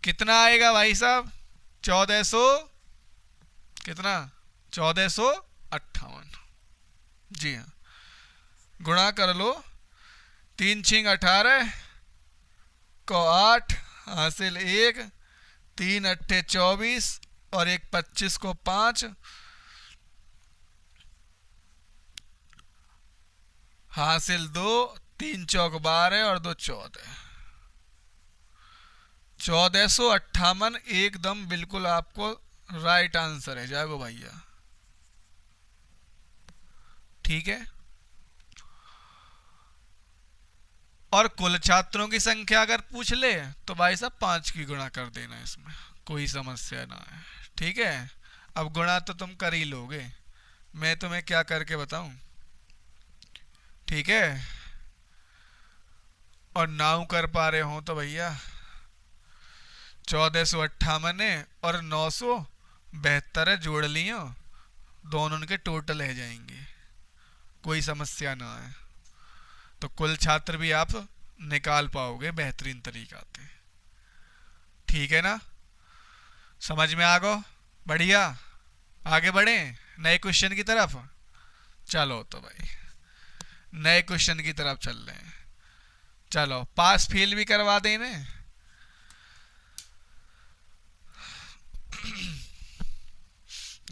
कितना आएगा भाई साहब, 1400 कितना, 1458। जी हाँ, गुणा कर लो, 3 छिंग 18 को 8 हासिल 1, 3 अट्ठे 24 और 1 25 को 5 हासिल 2, 3 चौक 12 और 2 14, 1458 एकदम बिल्कुल आपको राइट आंसर है जागो भैया। ठीक है, और कुल छात्रों की संख्या अगर पूछ ले तो भाई साहब 5 की गुणा कर देना, इसमें कोई समस्या ना है। ठीक है, अब गुणा तो तुम कर ही लोगे, मैं तुम्हें क्या करके बताऊं। ठीक है, और नाउ कर पा रहे हो तो भैया 1458 और 972 जोड़ लियो, दोनों उनके टोटल रह जाएंगे, कोई समस्या ना है। तो कुल छात्र भी आप निकाल पाओगे बेहतरीन तरीका से। ठीक है ना, समझ में आ गो, बढ़िया, आगे बढ़े नए क्वेश्चन की तरफ। चलो तो भाई नए क्वेश्चन की तरफ चल रहे हैं, चलो पास फेल भी करवा दें इन्हें।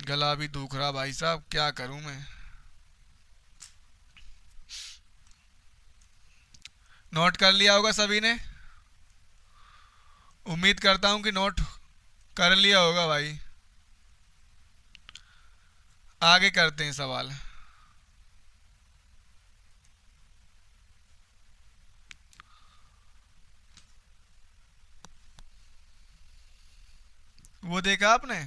गला भी दुख रहा भाई साहब, क्या करूं मैं। नोट कर लिया होगा सभी ने, उम्मीद करता हूं कि नोट कर लिया होगा भाई। आगे करते हैं सवाल। वो देखा आपने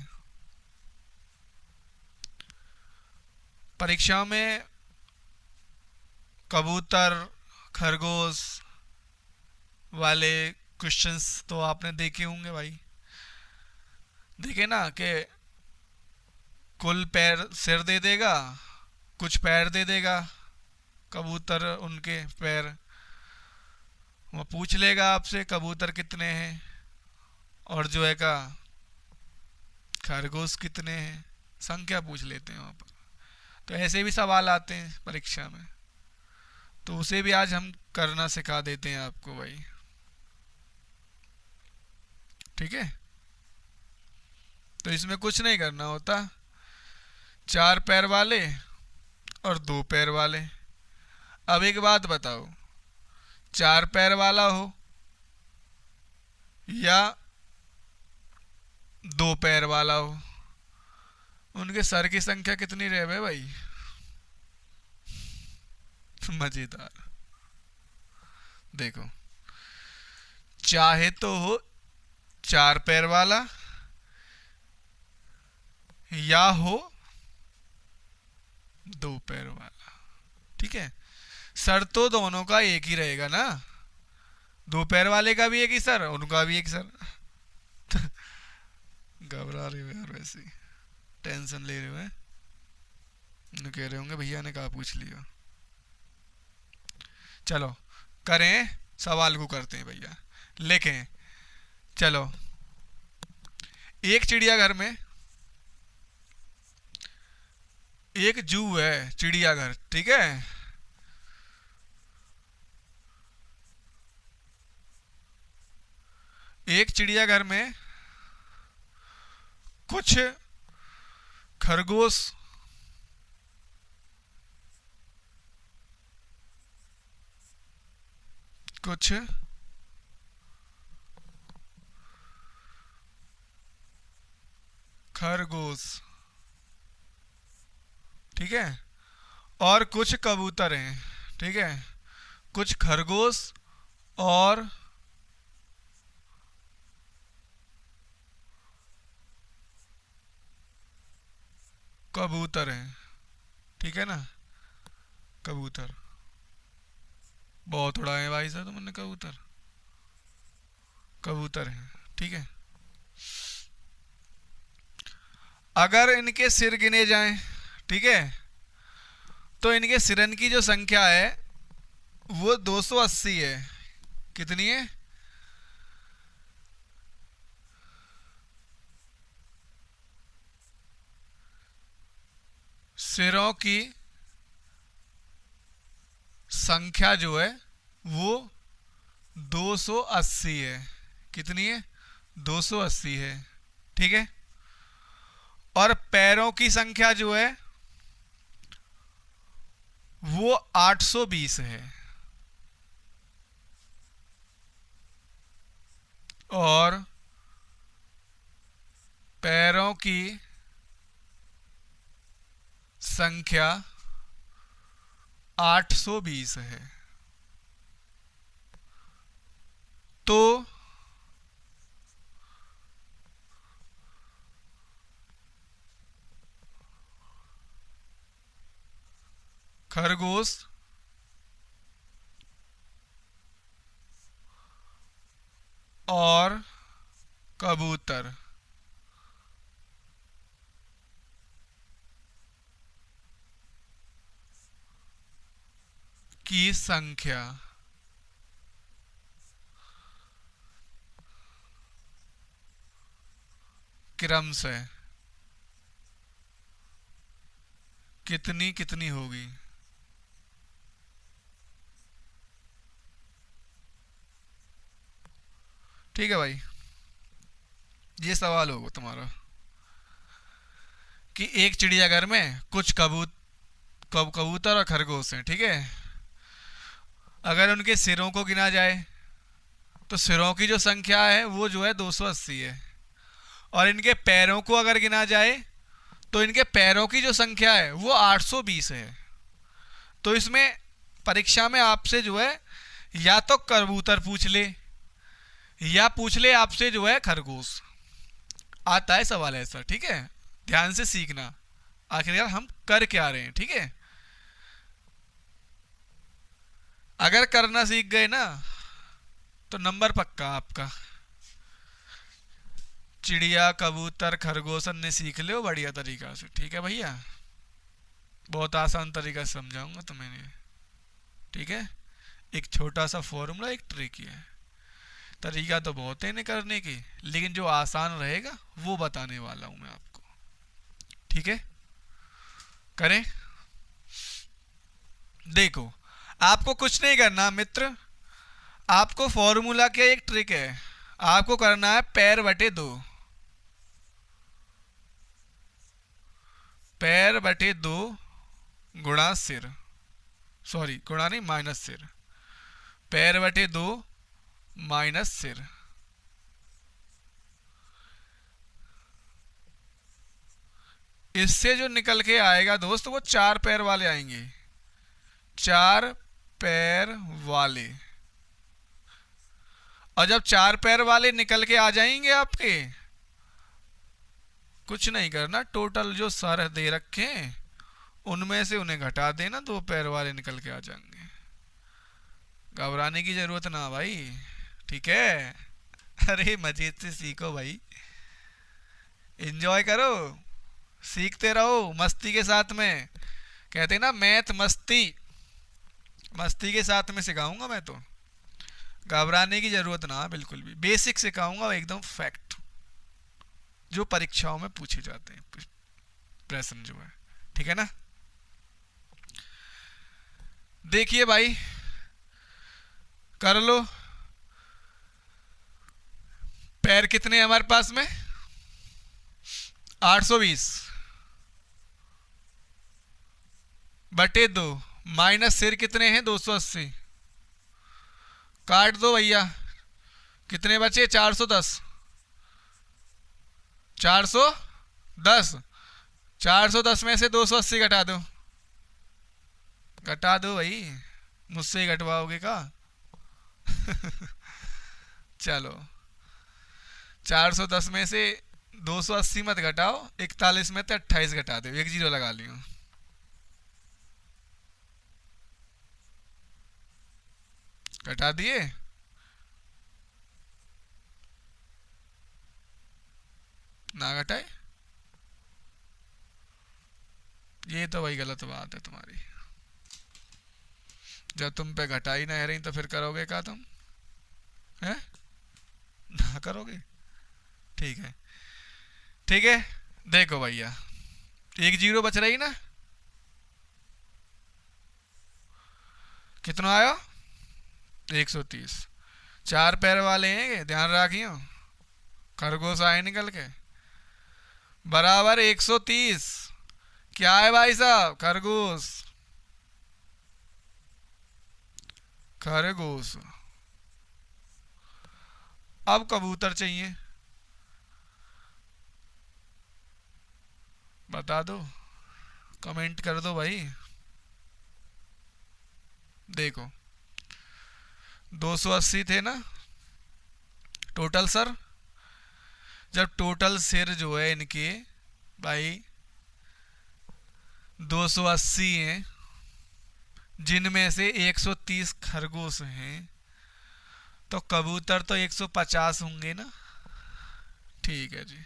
परीक्षाओं में कबूतर खरगोश वाले क्वेश्चंस तो आपने देखे होंगे भाई, देखे ना कि कुल पैर सिर दे देगा, कुछ पैर दे देगा कबूतर, उनके पैर वो पूछ लेगा आपसे कबूतर कितने हैं और जो है का खरगोश कितने हैं, संख्या पूछ लेते हैं वहाँ पर। तो ऐसे भी सवाल आते हैं परीक्षा में, तो उसे भी आज हम करना सिखा देते हैं आपको भाई। ठीक है, तो इसमें कुछ नहीं करना होता, 4 पैर वाले और 2 पैर वाले। अब एक बात बताओ, 4 पैर वाला हो या 2 पैर वाला हो, उनके सर की संख्या कितनी रहे भाई। मजेदार, देखो चाहे तो हो 4 पैर वाला या हो 2 पैर वाला। ठीक है, सर तो दोनों का एक ही रहेगा ना, 2 पैर वाले का भी एक ही सर, उनका भी एक सर। घबरा रहे हो यार, वैसे टेंशन ले रहे हो हैं, कह रहे होंगे भैया ने कहा पूछ लिया। चलो करें सवाल को, करते हैं भैया, लिखें। चलो, एक चिड़ियाघर में एक जू है, चिड़ियाघर, ठीक है, एक चिड़ियाघर में कुछ खरगोश कुछ खरगोश, ठीक है, और कुछ कबूतर हैं, ठीक है, कुछ खरगोश और कबूतर हैं, ठीक है ना, कबूतर। बहुत उड़ाए भाई साहब तुमने कबूतर, कबूतर हैं, ठीक है। अगर इनके सिर गिने जाएं, ठीक है, तो इनके सिरन की जो संख्या है वो 280 है। कितनी है? सिरों की संख्या जो है वो 280 है। कितनी है? 280 है, ठीक है। और पैरों की संख्या जो है वो 820 है। और पैरों की संख्या 820 है। तो खरगोश और कबूतर की संख्या क्रम से कितनी कितनी होगी? ठीक है भाई, ये सवाल होगा तुम्हारा कि एक चिड़ियाघर में कुछ कबूतर और खरगोश हैं, ठीक है। अगर उनके सिरों को गिना जाए तो सिरों की जो संख्या है वो जो है 280 है। और इनके पैरों को अगर गिना जाए तो इनके पैरों की जो संख्या है वो 820 है। तो इसमें परीक्षा में आपसे जो है या तो कबूतर पूछ ले या पूछ ले आपसे जो है खरगोश। आता है सवाल ऐसा, ठीक है, ध्यान से सीखना आखिरकार हम कर क्या रहे हैं, ठीक है। अगर करना सीख गए ना तो नंबर पक्का आपका। चिड़िया कबूतर खरगोश ने सीख लो बढ़िया तरीका से, ठीक है भैया। बहुत आसान तरीका से समझाऊंगा तुम्हें, ठीक है। एक छोटा सा फॉर्मूला, एक ट्रिक है। तरीका तो बहुत है इन्हें करने की, लेकिन जो आसान रहेगा वो बताने वाला हूं मैं आपको, ठीक है। करें? देखो, आपको कुछ नहीं करना मित्र, आपको फॉर्मूला क्या, एक ट्रिक है। आपको करना है पैर बटे 2, पैर बटे 2 गुणा सिर, सॉरी गुणा नहीं माइनस सिर, पैर बटे 2 माइनस सिर। इससे जो निकल के आएगा दोस्त वो 4 पैर वाले आएंगे, 4 पैर वाले। और जब 4 पैर वाले निकल के आ जाएंगे आपके, कुछ नहीं करना, टोटल जो सर दे रखे हैं उनमें से उन्हें घटा देना, 2 पैर वाले निकल के आ जाएंगे। घबराने की जरूरत ना भाई, ठीक है। अरे मजे से सीखो भाई, एंजॉय करो, सीखते रहो मस्ती के साथ में। कहते हैं ना मैथ मस्ती, मस्ती के साथ में सिखाऊंगा मैं तो। घबराने की जरूरत ना, बिल्कुल भी बेसिक सिखाऊंगा, एकदम फैक्ट जो परीक्षाओं में पूछे जाते हैं प्रश्न जो है, ठीक है ना। देखिए भाई, कर लो। पैर कितने हैं हमारे पास में? 820 बटे 2 माइनस सिर कितने हैं? 280। काट दो भैया, कितने बचे? 410। 410 410 में से 280 घटा दो। घटा दो भाई, मुझसे ही घटवाओगे का? चलो 410 में से 280 मत घटाओ, 41 में से 28 घटा दो, एक जीरो लगा लियो। घटा दिए? ना घटाए? ये तो वही गलत बात है तुम्हारी। जब तुम पे घटाई ना रही तो फिर करोगे क्या तुम? है ना करोगे? ठीक है, ठीक है। देखो भैया, एक जीरो बच रही ना, कितना आया? 130। 4 पैर वाले हैं, ध्यान रखियो, खरगोश आए निकल के, बराबर 130। क्या है भाई साहब? खरगोश। खरगोश। अब कबूतर चाहिए, बता दो, कमेंट कर दो भाई। देखो 280 थे ना टोटल सर। जब टोटल सिर जो है इनके भाई 280 हैं, जिनमें से 130 खरगोश हैं, तो कबूतर तो 150 होंगे ना। ठीक है जी,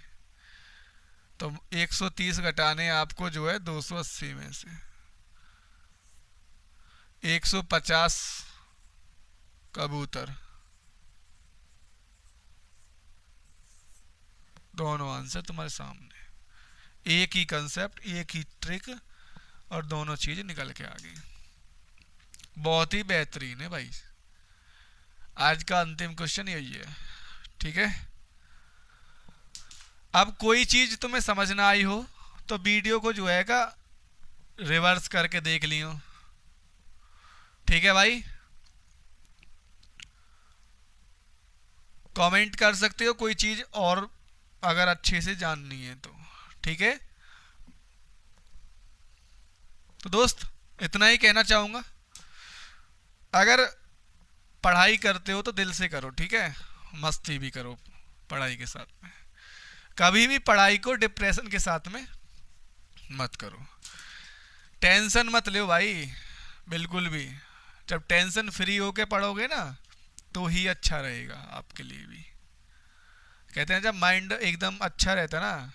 तो 130 घटाने आपको जो है 280 में से 150 कबूतर, दोनों आंसर तुम्हारे सामने। एक ही कंसेप्ट, एक ही ट्रिक, और दोनों चीज निकल के आ गई। बहुत ही बेहतरीन है भाई। आज का अंतिम क्वेश्चन यही है, ठीक है। अब कोई चीज तुम्हें समझ ना आई हो तो वीडियो को जो है का रिवर्स करके देख लियो, ठीक है भाई। कमेंट कर सकते हो कोई चीज और अगर अच्छे से जाननी है तो, ठीक है। तो दोस्त इतना ही कहना चाहूंगा, अगर पढ़ाई करते हो तो दिल से करो, ठीक है। मस्ती भी करो पढ़ाई के साथ में, कभी भी पढ़ाई को डिप्रेशन के साथ में मत करो। टेंशन मत लो भाई, बिल्कुल भी। जब टेंशन फ्री होके पढ़ोगे ना तो ही अच्छा रहेगा आपके लिए भी। कहते हैं जब माइंड एकदम अच्छा रहता ना,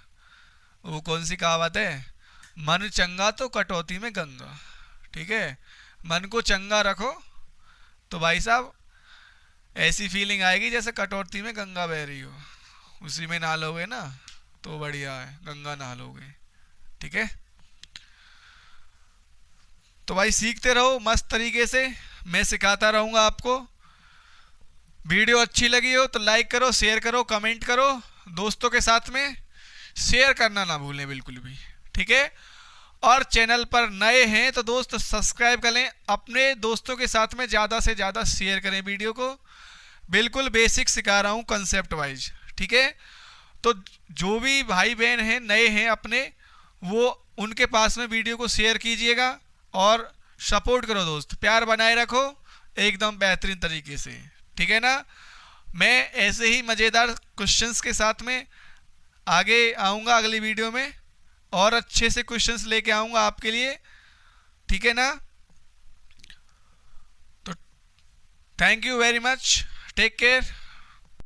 वो कौन सी कहावत है, मन चंगा तो कटौती में गंगा, ठीक है। मन को चंगा रखो तो भाई साहब ऐसी फीलिंग आएगी जैसे कटौती में गंगा बह रही हो, उसी में नहा लोगे ना तो बढ़िया है, गंगा नहा लोगे, ठीक है। तो भाई सीखते रहो मस्त तरीके से, मैं सिखाता रहूंगा आपको। वीडियो अच्छी लगी हो तो लाइक करो, शेयर करो, कमेंट करो, दोस्तों के साथ में शेयर करना ना भूलें बिल्कुल भी, ठीक है। और चैनल पर नए हैं तो दोस्त सब्सक्राइब कर लें, अपने दोस्तों के साथ में ज़्यादा से ज़्यादा शेयर करें वीडियो को। बिल्कुल बेसिक सिखा रहा हूँ कंसेप्ट वाइज, ठीक है। तो जो भी भाई बहन हैं नए हैं अपने, वो उनके पास में वीडियो को शेयर कीजिएगा और सपोर्ट करो दोस्त, प्यार बनाए रखो एकदम बेहतरीन तरीके से, ठीक है ना। मैं ऐसे ही मज़ेदार क्वेश्चंस के साथ में आगे आऊँगा अगली वीडियो में, और अच्छे से क्वेश्चंस लेके आऊँगा आपके लिए, ठीक है ना। तो thank you very much, take care.